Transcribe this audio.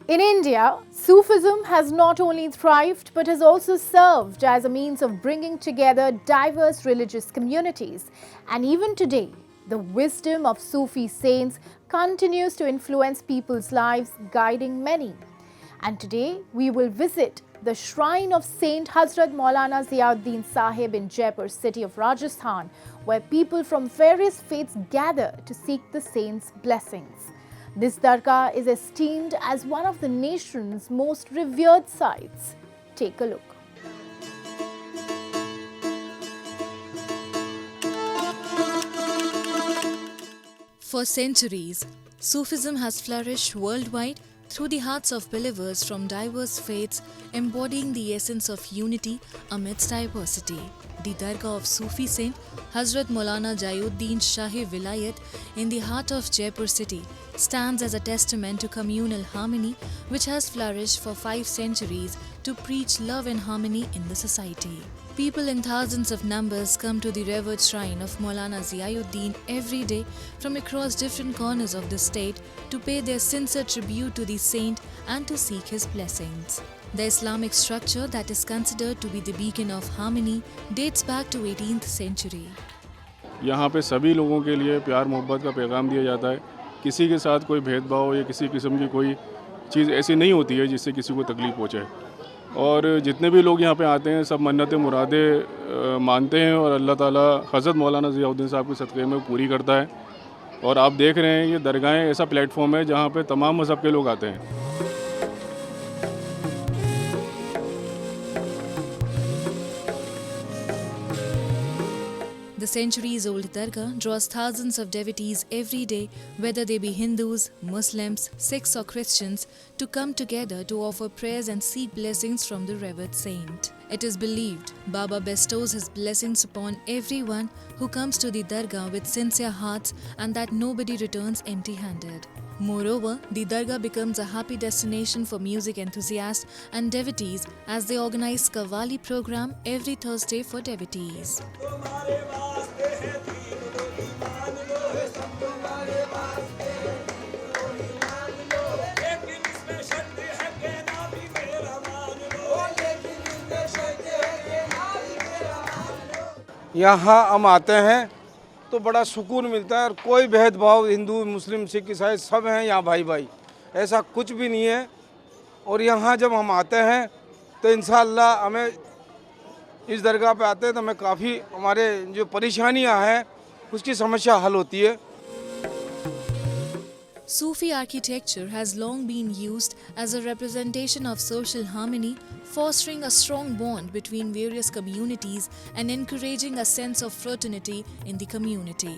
In India, Sufism has not only thrived but has also served as a means of bringing together diverse religious communities. And even today, the wisdom of Sufi saints continues to influence people's lives, guiding many. And today, we will visit the shrine of Saint Hazrat Maulana Ziauddin Sahib in Jaipur, city of Rajasthan, where people from various faiths gather to seek the saint's blessings. This dargah is esteemed as one of the nation's most revered sites. Take a look. For centuries, Sufism has flourished worldwide through the hearts of believers from diverse faiths, embodying the essence of unity amidst diversity. The Dargah of Sufi Saint Hazrat Maulana Ziauddin Shahi Vilayat in the heart of Jaipur city stands as a testament to communal harmony which has flourished for 5 centuries to preach love and harmony in the society. People in thousands of numbers come to the revered shrine of Maulana Ziauddin every day from across different corners of the state to pay their sincere tribute to the saint and to seek his blessings. The Islamic structure that is considered to be the beacon of harmony dates back to 18th century. यहाँ पे सभी लोगों के लिए प्यार मोहब्बत का पैगाम दिया जाता है। किसी के साथ कोई भेदभाव या किसी किस्म की कोई चीज़ ऐसी नहीं होती है जिससे किसी को तकलीफ़ पहुँचे। और जितने भी लोग यहाँ पे आते हैं सब मन्नतें मुरादें मानते हैं और अल्लाह ताला हज़रत मौलाना ज़ियाउद्दीन साहब के सदक़े में पूरी करता है। और आप देख रहे हैं ये दरगाहें ऐसा प्लेटफॉर्म है जहाँ पे तमाम मज़हब के लोग आते हैं। The centuries-old Dargah draws thousands of devotees every day, whether they be Hindus, Muslims, Sikhs or Christians, to come together to offer prayers and seek blessings from the revered saint. It is believed Baba bestows his blessings upon everyone who comes to the Dargah with sincere hearts and that nobody returns empty-handed. Moreover, the Dargah becomes a happy destination for music enthusiasts and devotees as they organize Qawwali program every Thursday for devotees. यहाँ हम आते हैं तो बड़ा सुकून मिलता है और कोई भेदभाव हिंदू मुस्लिम सिख ईसाई सब हैं यहाँ भाई भाई, ऐसा कुछ भी नहीं है। और यहाँ जब हम आते हैं तो इंशाअल्लाह हमें इस दरगाह पे आते हैं तो हमें काफ़ी हमारे जो परेशानियाँ हैं उसकी समस्या हल होती है। Sufi architecture has long been used as a representation of social harmony, fostering a strong bond between various communities and encouraging a sense of fraternity in the community.